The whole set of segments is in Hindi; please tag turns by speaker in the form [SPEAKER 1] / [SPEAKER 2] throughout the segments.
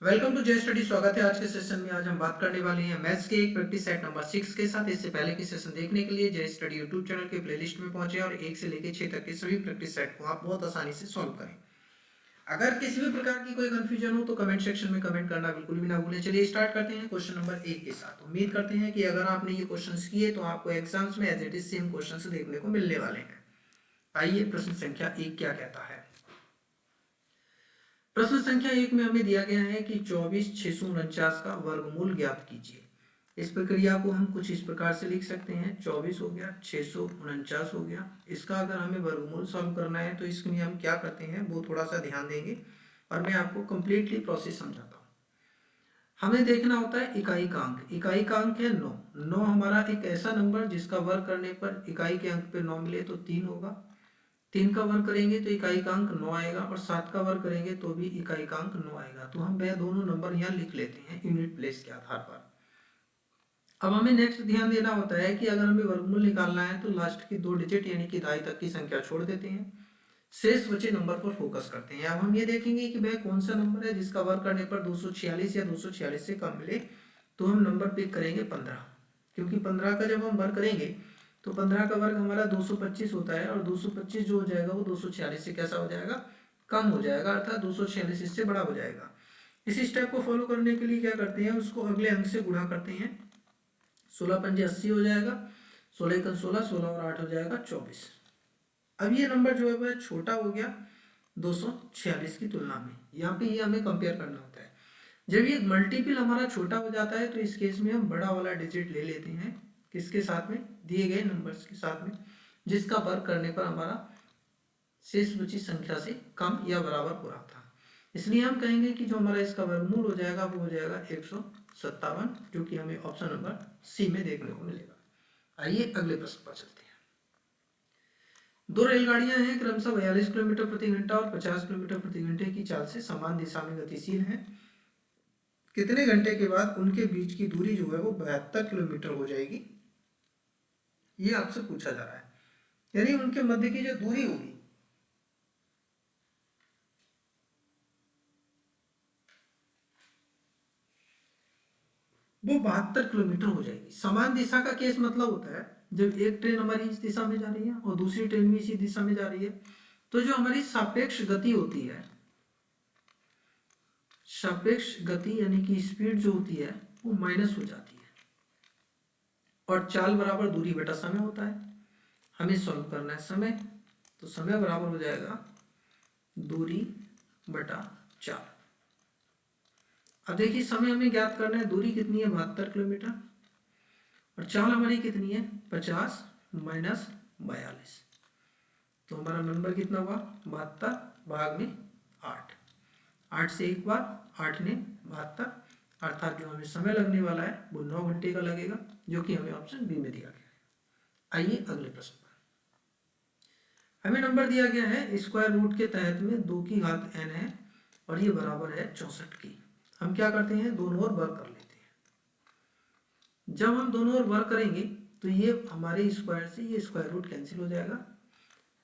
[SPEAKER 1] वेलकम टू जय स्टडी। स्वागत है आज के सेशन में। आज हम बात करने वाले हैं मैथ्स के एक प्रैक्टिस सेट नंबर 6 के साथ। इससे पहले की सेशन देखने के लिए जय स्टडी यूट्यूब चैनल के प्लेलिस्ट में पहुंचे और 1 से लेकर 6 तक के सभी प्रैक्टिस सेट को आप बहुत आसानी से सॉल्व करें। अगर किसी भी प्रकार की कोई कंफ्यूजन हो तो कमेंट सेक्शन में कमेंट करना बिल्कुल भी ना भूलें। चलिए स्टार्ट करते हैं क्वेश्चन नंबर 1 के साथ। उम्मीद करते हैं कि अगर आपने ये क्वेश्चन किए तो आपको एग्जाम्स में as it is same question देखने को मिलने वाले हैं। आइए प्रश्न संख्या 1 क्या कहता है। प्रश्न संख्या 1 में हमें दिया गया है कि 24,649 का वर्गमूल ज्ञात कीजिए। इस प्रक्रिया को हम कुछ इस प्रकार से लिख सकते हैं। 24 हो गया, 649 हो गया। इसका अगर हमें वर्गमूल सॉल्व करना है तो इसके लिए हम क्या करते हैं वो थोड़ा सा ध्यान देंगे और मैं आपको कंप्लीटली प्रोसेस समझाता हूँ। हमें देखना होता है इकाई का अंक। इकाई का अंक है 9। 9 हमारा एक ऐसा नंबर जिसका वर्ग करने पर इकाई के अंक पे 9 मिले तो 3 होगा। 3 का वर्ग करेंगे तो इकाई का अंक 9 आएगा और 7 का वर्ग करेंगे तो भी इकाई का अंक 9 आएगा। तो हम वह दोनों नंबर यहाँ लिख लेते हैं यूनिट प्लेस के आधार पर। अब हमें नेक्स्ट ध्यान देना होता है कि अगर हमें वर्गमूल निकालना है तो लास्ट की 2 डिजिट यानी कि दहाई तक की संख्या छोड़ देते हैं, शेष बचे नंबर पर फोकस करते हैं। अब हम ये देखेंगे कि वह कौन सा नंबर है जिसका वर्ग करने पर 246 या 246 से कम मिले। तो हम नंबर पिक करेंगे 15, क्योंकि 15 का जब हम वर्ग करेंगे तो 15 का वर्ग हमारा 225 होता है और 225 जो हो जाएगा वो 246 से कैसा हो जाएगा, कम हो जाएगा, अर्थात 246 इससे बड़ा हो जाएगा। इसी स्टेप को फॉलो करने के लिए क्या करते हैं, उसको अगले अंक से गुणा करते हैं। 16 पंजे 80 हो जाएगा, 16 एकम 16, 16 और 8 हो जाएगा 24। अब ये नंबर जो है वह छोटा हो गया 246 की तुलना में। यहाँ पे ये हमें कंपेयर करना होता है। जब ये मल्टीपल हमारा छोटा हो जाता है तो इस केस में हम बड़ा वाला डिजिट ले लेते हैं। किसके साथ में, दिए गए नंबर्स के साथ में, जिसका वर्ग करने पर हमारा शेष बची संख्या से कम या बराबर हो रहा था। इसलिए हम कहेंगे कि जो हमारा इसका वर्गमूल हो जाएगा वो हो जाएगा 157, जो कि हमें ऑप्शन नंबर सी में देखने को मिलेगा। आइए अगले प्रश्न पर चलते हैं। 2 रेलगाड़ियां हैं, क्रमशः 42 किलोमीटर प्रति घंटा और 50 किलोमीटर प्रति घंटे की चाल से समान दिशा में गतिशील हैं। कितने घंटे के बाद उनके बीच की दूरी जो है वो 72 किलोमीटर हो जाएगी, ये आपसे पूछा जा रहा है। यानी उनके मध्य की जो दूरी होगी वो 72 किलोमीटर हो जाएगी। समान दिशा का केस मतलब होता है जब एक ट्रेन हमारी इस दिशा में जा रही है और दूसरी ट्रेन भी इसी दिशा में जा रही है, तो जो हमारी सापेक्ष गति होती है, सापेक्ष गति यानी कि स्पीड जो होती है वो माइनस हो जाती है और चाल बराबर दूरी बटा समय होता है। हमें सॉल्व करना है समय, तो समय बराबर हो जाएगा दूरी बटा चाल। अब देखिए समय हमें ज्ञात करना है, दूरी कितनी है 72 किलोमीटर और चाल हमारी कितनी है 50 माइनस 42, तो हमारा नंबर कितना हुआ 72 भाग में 8। 8 से एक बार 8 ने 72, अर्थात जो हमें समय लगने वाला है वो 9 घंटे का लगेगा, जो कि हमें ऑप्शन बी में दिया गया है। आइए अगले प्रश्न पर। हमें नंबर दिया गया है स्क्वायर रूट के तहत में 2 की घात n है और ये बराबर है 64 की। हम क्या करते हैं, दोनों ओर वर्ग कर लेते हैं। जब हम दोनों ओर वर्ग करेंगे तो ये हमारे स्क्वायर से ये स्क्वायर रूट कैंसिल हो जाएगा,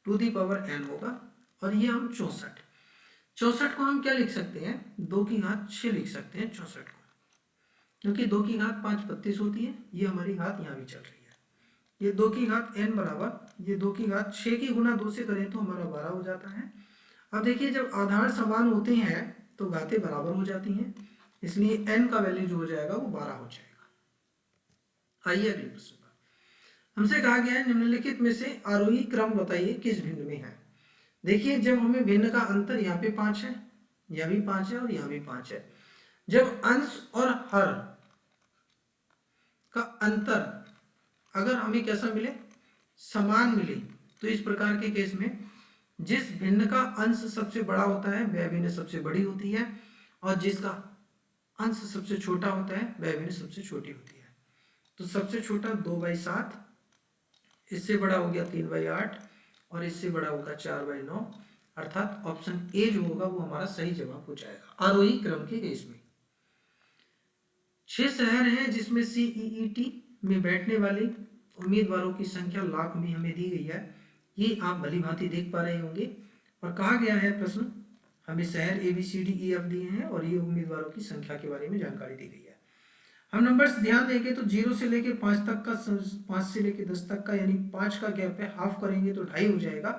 [SPEAKER 1] टू दी पावर n होगा और ये हम 64 को हम क्या लिख सकते हैं, 2 की घात 6 लिख सकते हैं 64 को, क्योंकि 2 की घात 5 32 होती है। ये हमारी घात यहाँ भी चल रही है। ये 2 की घात n बराबर ये 2 की घात 6 की गुना 2 से करें तो हमारा 12 हो जाता है। अब देखिए जब आधार समान होते हैं तो घातें बराबर हो जाती हैं, इसलिए n का वैल्यू जो हो जाएगा वो 12 हो जाएगा। आइए अगले प्रश्न पर। हमसे कहा गया है निम्नलिखित में से आरोही क्रम बताइए किस भिन्न में है। देखिए जब हमें भिन्न का अंतर यहाँ पे 5 है, यहाँ भी 5 है और यहाँ भी 5 है, जब अंश और हर का अंतर अगर हमें कैसा मिले, समान मिले, तो इस प्रकार के केस में जिस भिन्न का अंश सबसे बड़ा होता है वह भिन्न सबसे बड़ी होती है और जिसका अंश सबसे छोटा होता है वह भिन्न सबसे छोटी होती है। तो सबसे छोटा 2/7, इससे बड़ा हो गया 3/8 और इससे बड़ा होगा 4/9, अर्थात ऑप्शन ए जो होगा वो हमारा सही जवाब हो जाएगा आरोही क्रम के केस में। 6 शहर हैं जिसमें CEET में बैठने वाले उम्मीदवारों की संख्या लाख में हमें दी गई है, ये आप भली भांति देख पा रहे होंगे। और कहा गया है प्रश्न, हमें शहर ABCDEF दिए हैं और ये उम्मीदवारों की संख्या के बारे में जानकारी दी गई है। हम नंबर्स ध्यान देंगे तो 0 से लेके 5 तक का 5 से लेके 10 तक का यानी 5 का गैप है, हाफ करेंगे तो 2.5 हो जाएगा,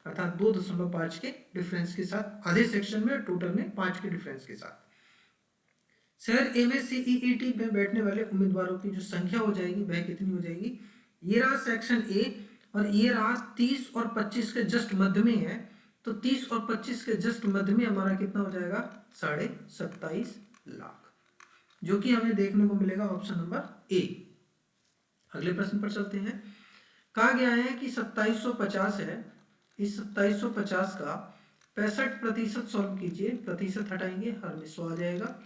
[SPEAKER 1] अर्थात 2.5 के डिफरेंस के साथ आधे सेक्शन में, टोटल में 5 के डिफरेंस के साथ। शहर A में CEET में बैठने वाले उम्मीदवारों की जो संख्या हो जाएगी वह कितनी हो जाएगी, ये रहा सेक्शन A और ये रहा 30 और 25 के जस्ट मध्य में है, तो 30 और 25 के जस्ट मध्य में हमारा कितना हो जाएगा 27.5 लाख, जो कि हमें देखने को मिलेगा ऑप्शन नंबर ए। अगले प्रश्न पर चलते हैं। कहा गया है कि 2750 है, इस 2750 का 65% सॉल्व कीजिए, प्रतिशत हटाएंगे हर में 100 आ जाएगा,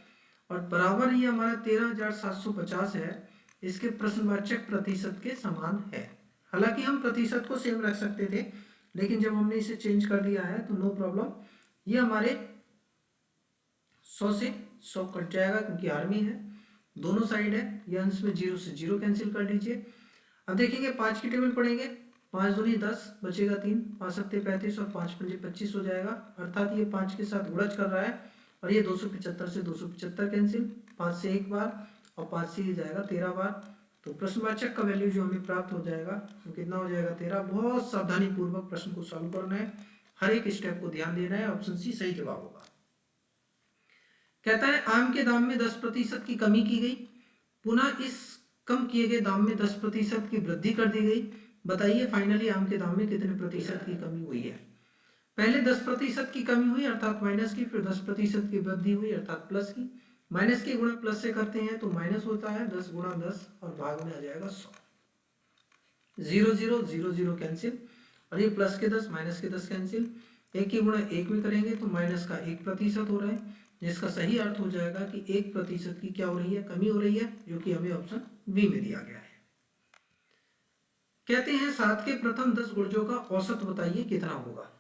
[SPEAKER 1] और बराबर ये हमारा 13,750 है, इसके प्रश्नवाचक प्रतिशत के समान है। हालांकि हम प्रतिशत को सेम रख सकते थे, लेकिन जब हमने इसे चेंज कर दिया है तो नो प्रॉब्लम, ये हमारे 100 से 100 कट जाएगा क्योंकि आर में है, दोनों साइड है, ये अंश में 0 से 0 कैंसिल कर लीजिए। अब देखेंगे 5 की टेबल पढ़ेंगे, 5 दूनी 10 बचेगा 3, 5 सत्ते 35 और 5 पंजे 25 हो जाएगा, अर्थात ये 5 के साथ गुणज कर रहा है, और ये 275 से 275 कैंसिल, 5 से एक बार और 5 से ये जाएगा 13 बार, तो प्रश्नवाचक का वैल्यू जो हमें प्राप्त हो जाएगा वो कितना हो जाएगा 13। बहुत सावधानी पूर्वक प्रश्न को सॉल्व करना है, हर एक स्टेप को ध्यान देना है, ऑप्शन सी सही जवाब होगा। कहता है आम के दाम में 10% की कमी की गई, पुनः इस कम किए गए दाम में 10% की वृद्धि कर दी गई, बताइए फाइनली आम के दाम में कितने प्रतिशत की कमी हुई है। पहले 10% की कमी हुई अर्थात माइनस की, फिर 10% की वृद्धि हुई अर्थात प्लस की, माइनस की गुणा प्लस से करते हैं तो माइनस होता है, 10 गुणा 10 और भाग में आ जाएगा 100, 0 0 0 0 कैंसिल, और ये प्लस के 10 माइनस के 10 कैंसिल, एक की गुणा एक में करेंगे तो माइनस का 1% हो रहा है, जिसका सही अर्थ हो जाएगा कि 1% की क्या हो रही है, कमी हो रही है, जो कि हमें ऑप्शन बी में दिया गया है। कहते हैं 7 के प्रथम 10 गुणजों का औसत बताइए कितना होगा।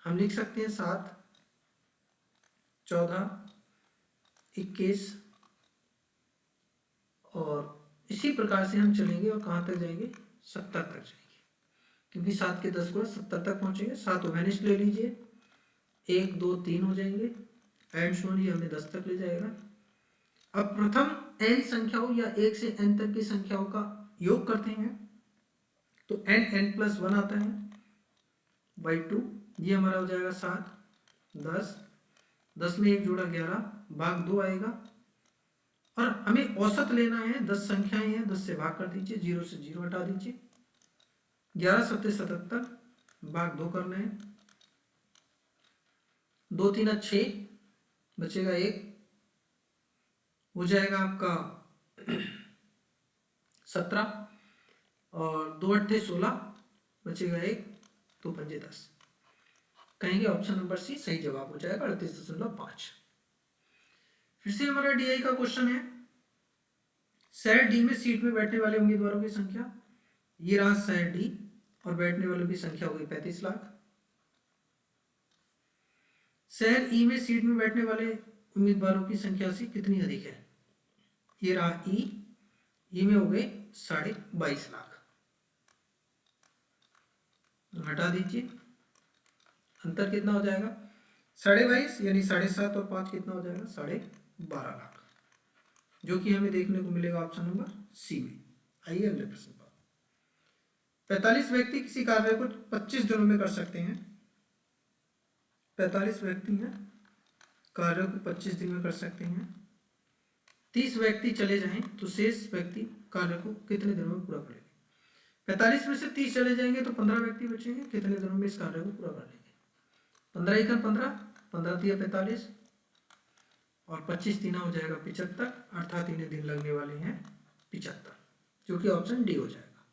[SPEAKER 1] हम लिख सकते हैं 7, 14, 21 और इसी प्रकार से हम चलेंगे और कहाँ तक जाएंगे 70 तक जाएंगे, क्योंकि 7 के 10 गुणा 70 तक पहुंचेंगे। 7 ओवेनिस्ट ले लीजिए, 1 2 3 हो जाएंगे, एंड शोन ये हमें 10 तक ले जाएगा। अब प्रथम n संख्याओं या 1 से n तक की संख्याओं का योग करते हैं तो n+1 आता है बाई 2, ये हमारा हो जाएगा 7, 10, 10 में 1 जोड़ा 11 भाग 2 आएगा, और हमें औसत लेना है, 10 संख्याएं हैं, 10 से भाग कर दीजिए, 0 से 0 हटा दीजिए, 11 सत्ते 77 भाग 2 करना है, 2 3 6 बचेगा 1, हो जाएगा आपका 17, और 2 8 16 बचेगा 1, 2 5 10, कहेंगे ऑप्शन नंबर सी सही जवाब हो जाएगा 38.5। फिर से हमारा डीआई का क्वेश्चन है, शहर डी में सीट में बैठने वाले उम्मीदवारों की संख्या, ये रहा शहर डी और बैठने वालों की संख्या हो गई 35 लाख। शहर ई में सीट में बैठने वाले उम्मीदवारों की संख्या से कितनी अधिक है, ये रहा ई में हो गए 22.5 लाख, हटा दीजिए, अंतर कितना हो जाएगा 22.5 यानी 7.5 और 5 कितना हो जाएगा 12.5 लाख, जो कि हमें देखने को मिलेगा ऑप्शन नंबर सी में। आइए अगले प्रश्न पर। 45 व्यक्ति किसी कार्य को 25 दिनों में कर सकते हैं, 45 व्यक्ति हैं, कार्य को 25 दिन में कर सकते हैं, 30 व्यक्ति चले जाएं तो शेष व्यक्ति कार्य को कितने दिनों में पूरा करेंगे। 45 में से 30 चले जाएंगे तो 15 व्यक्ति बचेंगे, कितने दिनों में इस कार्य को पूरा कर लेंगे। 15 एकड़ 15, 15 तिया 45 और 25 तीना हो जाएगा 75, अर्थात इन्हें दिन लगने वाले हैं 75, जो कि ऑप्शन डी हो जाएगा।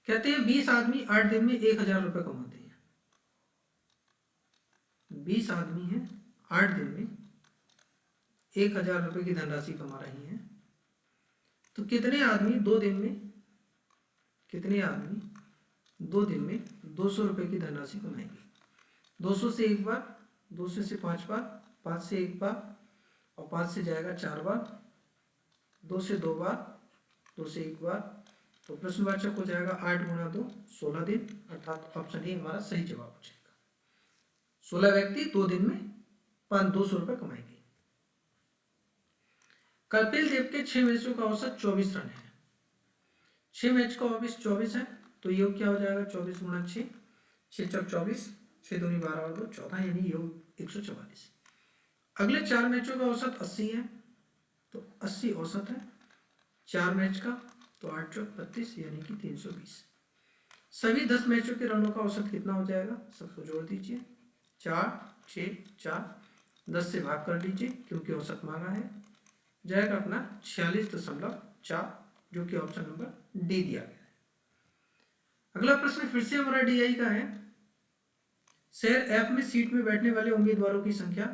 [SPEAKER 1] कहते हैं 20 आदमी 8 दिन में 1000 रुपये कमाते हैं, 20 आदमी हैं 8 दिन में 1000 रुपये की धनराशि कमा रही हैं, तो कितने आदमी 2 दिन में 200 रुपये की धनराशि कमाएंगे। 200 से एक बार, 200 से 5 बार, 5 से एक बार और 5 से जाएगा 4 बार, 2 से 2 बार, 2 से एक बार, तो प्रश्नवाचक हो जाएगा 8 गुणा 2 16 दिन, अर्थात ऑप्शन ए हमारा सही जवाब हो जाएगा। 16 व्यक्ति 2 दिन में 200 रुपये कमाएंगे। कपिल देव के 6 मैचों का औसत 24 रन है। 6 मैच का औसत 24 है, तो योग क्या हो जाएगा 24 गुणा 6, 6 चौक 24, 6 दूनी 12 और 2 14, यानी योग 144। अगले 4 मैचों का औसत 80 है, तो 80 औसत है 4 मैच का, तो 8 चौक 32 यानी कि 320। सभी 10 मैचों के रनों का औसत कितना हो जाएगा, सबको जोड़ दीजिए, 4 6 4, 10 से भाग कर दीजिए क्योंकि औसत मांगा है, जाएगा अपना 46.4, जो कि ऑप्शन नंबर डी दिया गया है। अगला प्रश्न फिर से हमारा डीआई का है। शहर एफ में सीट में बैठने वाले उम्मीदवारों की संख्या,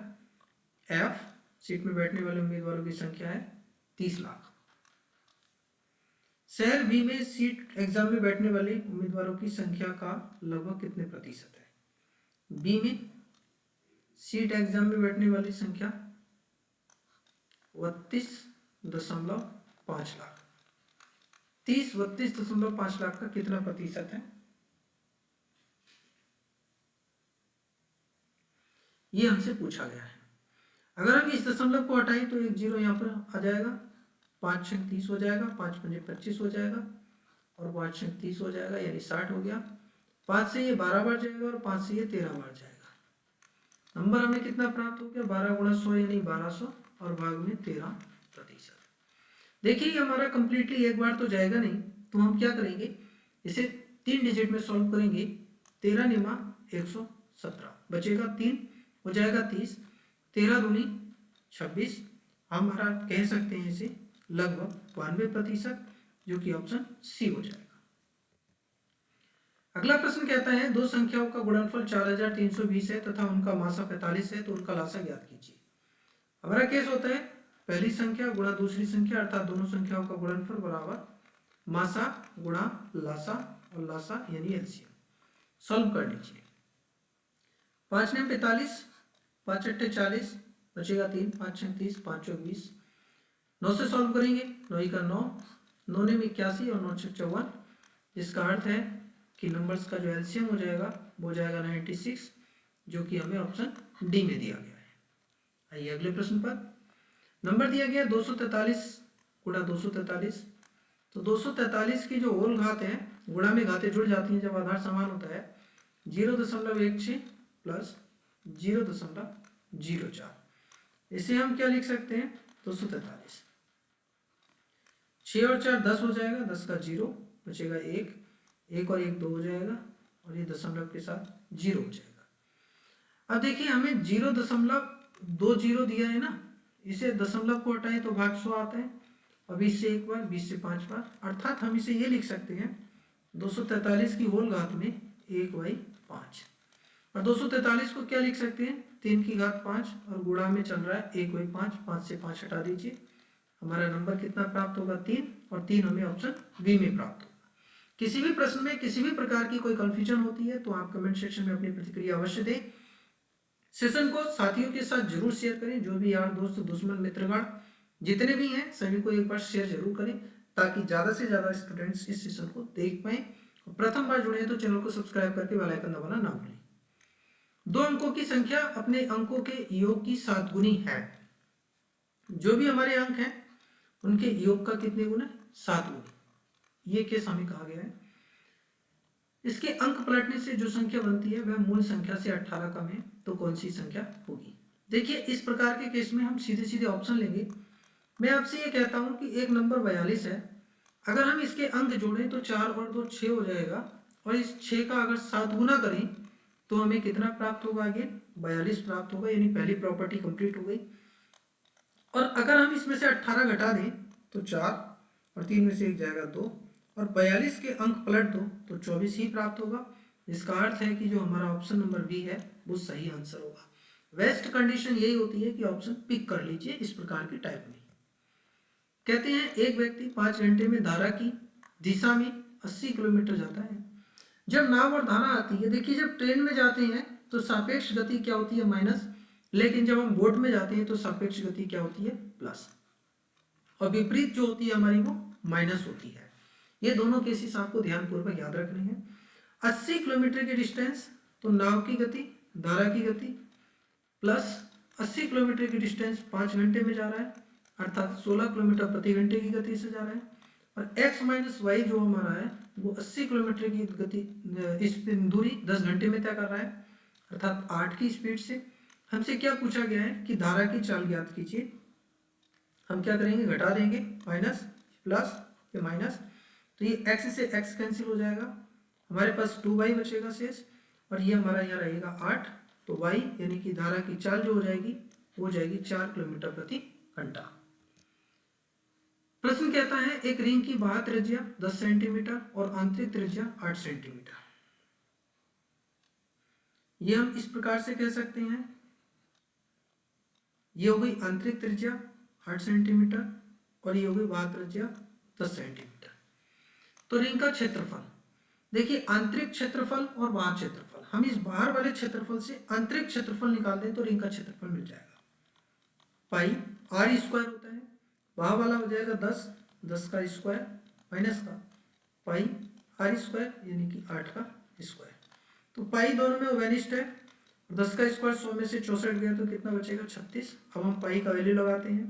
[SPEAKER 1] एफ सीट में बैठने वाले उम्मीदवारों की संख्या है 30 लाख। शहर बी में सीट एग्जाम में बैठने वाले उम्मीदवारों की संख्या का लगभग कितने प्रतिशत है। बी में सीट एग्जाम में बैठने वाली संख्या 32.5 लाख। 32.5 लाख का कितना प्रतिशत है, ये हमसे पूछा गया है। अगर हम इस दशमलव को हटाएं तो एक जीरो यहाँ पर आ जाएगा, 5 छंग 30 हो जाएगा, 5 पंजे 25 हो जाएगा और 5 छंग 30 हो जाएगा, यानी 60 हो गया। 5 से ये 12 बार जाएगा और 5 से ये 13 बार जाएगा। नंबर हमें कितना प्राप्त हो गया, 12 गुणा 100 यानी 1200 और भाग में 13%। देखिए हमारा कंप्लीटली एक बार तो जाएगा नहीं, तो हम क्या करेंगे, इसे 3 डिजिट में सॉल्व करेंगे। 13 निमा 117, बचेगा 3, हो जाएगा 30, 13 दूनी 26, हमारा कह सकते हैं इसे लगभग 92%, जो कि ऑप्शन सी हो जाएगा। अगला प्रश्न कहता है दो संख्याओं का गुणनफल 4320 है तथा उनका मासा 45 है, तो उनका लासा ज्ञात कीजिए। हमारा केस होता है पहली संख्या गुणा दूसरी संख्या, अर्थात दोनों संख्याओं का गुणनफल बराबर मासा गुणा लासा, और लासा यानी एलसीएम। सॉल्व कर लीजिए। 5 ने 45, 5 अट्ठे 40, बचेगा 3, 5 छः 30, 5 चौक 20। 9 से सॉल्व करेंगे, 9 का 9, 9 ने 81 और 9 छः 54, जिसका अर्थ है कि नंबर्स का जो एलसीएम हो जाएगा वो जाएगा 96, जो कि हमें ऑप्शन डी में दिया गया है। आइए अगले प्रश्न पर। नंबर दिया गया 243 गुणा 243, तो 243 की जो होल घात है, गुणा में घातें जुड़ जाती हैं जब आधार समान होता है, 0.16 प्लस 0.04, इसे हम क्या लिख सकते हैं 243। 6 और 4 10 हो जाएगा, 10 का 0, बचेगा 1, 1 और 1 2 हो जाएगा और ये दशमलव के साथ 0 हो जाएगा। अब देखिए हमें 0.20 दिया है ना, इसे दशमलव को हटाएं तो भाग 100 आता है, और 20 से 1 बार, 20 से 5 बार, अर्थात हम इसे ये लिख सकते हैं 243 की होल घात में 1/5, और 243 को क्या लिख सकते हैं 3 की घात 5, और गुणा में चल रहा है 1/5, 5 से 5 हटा दीजिए, हमारा नंबर कितना प्राप्त होगा 3, और 3 हमें ऑप्शन बी में प्राप्त होगा। किसी भी प्रश्न में किसी भी प्रकार की कोई कंफ्यूजन होती है तो आप कमेंट सेक्शन में अपनी प्रतिक्रिया अवश्य दें। सेशन को साथियों के साथ जरूर शेयर करें, जो भी यार दोस्त दुश्मन मित्रगण जितने भी हैं सभी को एक बार शेयर जरूर करें, ताकि ज़्यादा से ज़्यादा स्टूडेंट्स इस सेशन को देख पाएँ। और प्रथम बार जुड़े हैं तो चैनल को सब्सक्राइब करके बेल आइकन दबाना ना भूलें। 2 अंकों की संख्या अपने अंकों के योग की 7 गुनी है। जो भी हमारे अंक हैं उनके योग का कितने गुना है 7 गुना, ये केस हमें कहा गया है। इसके अंक पलटने से जो संख्या बनती है वह मूल संख्या से 18 कम है, तो कौन सी संख्या होगी। देखिए इस प्रकार के केस में हम सीधे सीधे ऑप्शन लेंगे। मैं आपसे ये कहता हूं कि एक नंबर 42 है, अगर हम इसके अंक जोड़ें तो 4 और 2 6 हो जाएगा, और इस 6 का अगर 7 गुना करें तो हमें कितना प्राप्त होगा, आगे 42 प्राप्त होगा, यानी पहली प्रॉपर्टी कंप्लीट हो गई। और अगर हम इसमें से 18 घटा दें तो 4, और 3 में से 1 जाएगा 2, और 42 के अंक पलट दो तो 24 ही प्राप्त होगा। इसका अर्थ है कि जो हमारा ऑप्शन नंबर बी है वो सही आंसर होगा। बेस्ट कंडीशन यही होती है कि ऑप्शन पिक कर लीजिए इस प्रकार के टाइप में। कहते हैं एक व्यक्ति 5 घंटे में धारा की दिशा में 80 किलोमीटर जाता है। जब नाव और धारा आती है, देखिए जब ट्रेन में जाते हैं तो सापेक्ष गति क्या होती है माइनस, लेकिन जब हम बोट में जाते हैं तो सापेक्ष गति क्या होती है प्लस, और विपरीत जो होती है हमारी वो माइनस होती है। ये दोनों केसेस आपको ध्यानपूर्वक याद रखने हैं। 80 किलोमीटर की डिस्टेंस, तो नाव की गति धारा की गति प्लस 80 किलोमीटर की डिस्टेंस 5 घंटे में जा रहा है, अर्थात 16 किलोमीटर प्रति घंटे की गति से जा रहा है। और x माइनस वाई जो हमारा है वो 80 किलोमीटर की गति इस दूरी 10 घंटे में तय कर रहा है, अर्थात 8 की स्पीड से। हमसे क्या पूछा गया है कि धारा की चाल ज्ञात कीजिए। हम क्या करेंगे, घटा देंगे, माइनस प्लस ये माइनस, तो ये x से x कैंसिल हो जाएगा, हमारे पास 2y बचेगा शेष, और ये हमारा यहाँ रहेगा 8। तो y यानी कि धारा की चाल जो हो जाएगी वो हो जाएगी 4 किलोमीटर प्रति घंटा। प्रश्न कहता है एक रिंग की बाह्य त्रिज्या 10 सेंटीमीटर और आंतरिक त्रिज्या 8 सेंटीमीटर। ये हम इस प्रकार से कह सकते हैं, ये हो गई आंतरिक त्रिज्या 8 सेंटीमीटर और ये हो गई बाह्य त्रिज्या 10 सेंटीमीटर। तो रिंग का क्षेत्रफल देखिए, आंतरिक क्षेत्रफल और बाह्य क्षेत्रफल, हम इस बाहर वाले क्षेत्रफल से आंतरिक क्षेत्रफल निकाल दें तो रिंग का क्षेत्रफल मिल जाएगा। पाई आर स्क्वायर होता है, बाहर वाला हो जाएगा 10 का स्क्वायर माइनस का पाई आर स्क्वायर यानी कि 8 का स्क्वायर। तो पाई दोनों में वेनिस्ट है, 10 का स्क्वायर 100 में से 64 गया तो कितना बचेगा 36। अब हम पाई का वैल्यू लगाते हैं,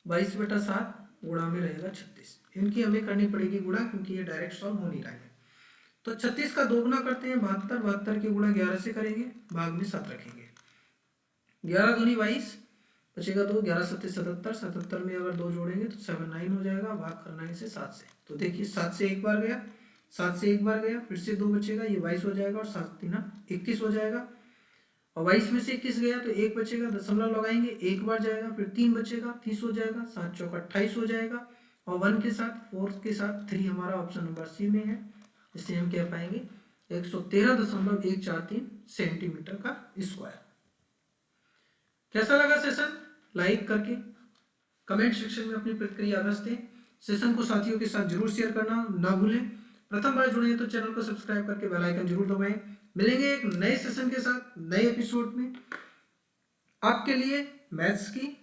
[SPEAKER 1] 22/7 गुणा में रहेगा 36। इनकी हमें करनी पड़ेगी गुणा क्योंकि ये डायरेक्ट सॉल्व हो नहीं रहा है। तो 36 का 2 गुना करते हैं 72, 72 के गुणा 11 से करेंगे, भाग में 7 रखेंगे, 11 दूनी 22 बचेगा 2, 11 7 77, 77 में अगर 2 जोड़ेंगे तो 7 9 हो जाएगा, भाग करना है इसे 7 से। तो देखिए 7 से एक बार गया, 7 से एक बार गया, फिर से 2 बचेगा, ये 22 हो जाएगा और 7 3 21 हो जाएगा। और 22 में से 21 गया तो 1 बचेगा, दशमलव लगाएंगे, एक बार जाएगा, फिर 3 बचेगा, 30 हो जाएगा, 7 चौका 28 हो जाएगा। और 1 के साथ 4 के साथ 3 हमारा ऑप्शन नंबर सी में है, इससे हम कह पाएंगे 113.143 सेंटीमीटर का स्क्वायर। कैसा लगा सेशन? लाइक करके कमेंट सेक्शन में अपनी प्रतिक्रिया अवश्य दें। सेशन को साथियों के साथ जरूर शेयर करना ना भूलें। प्रथम बार जुड़े हैं तो चैनल को सब्सक्राइब करके बेल आइकन जरूर दबाएं। मिलेंगे एक नए सेशन के साथ नए एपिसोड में। आपके लिए मैथ्स की,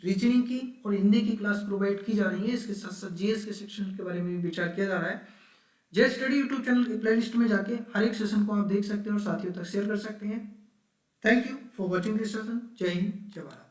[SPEAKER 1] रीजनिंग की और हिंदी की क्लास प्रोवाइड की जा रही है। इसके साथ साथ जीएस के सेक्शन के बारे में भी विचार किया जा रहा है। जे स्टडी यूट्यूब चैनल की प्लेलिस्ट में जाके हर एक सेशन को आप देख सकते हैं और साथियों तक शेयर कर सकते हैं। Thank you for watching this session. जय हिंद, जय भारत।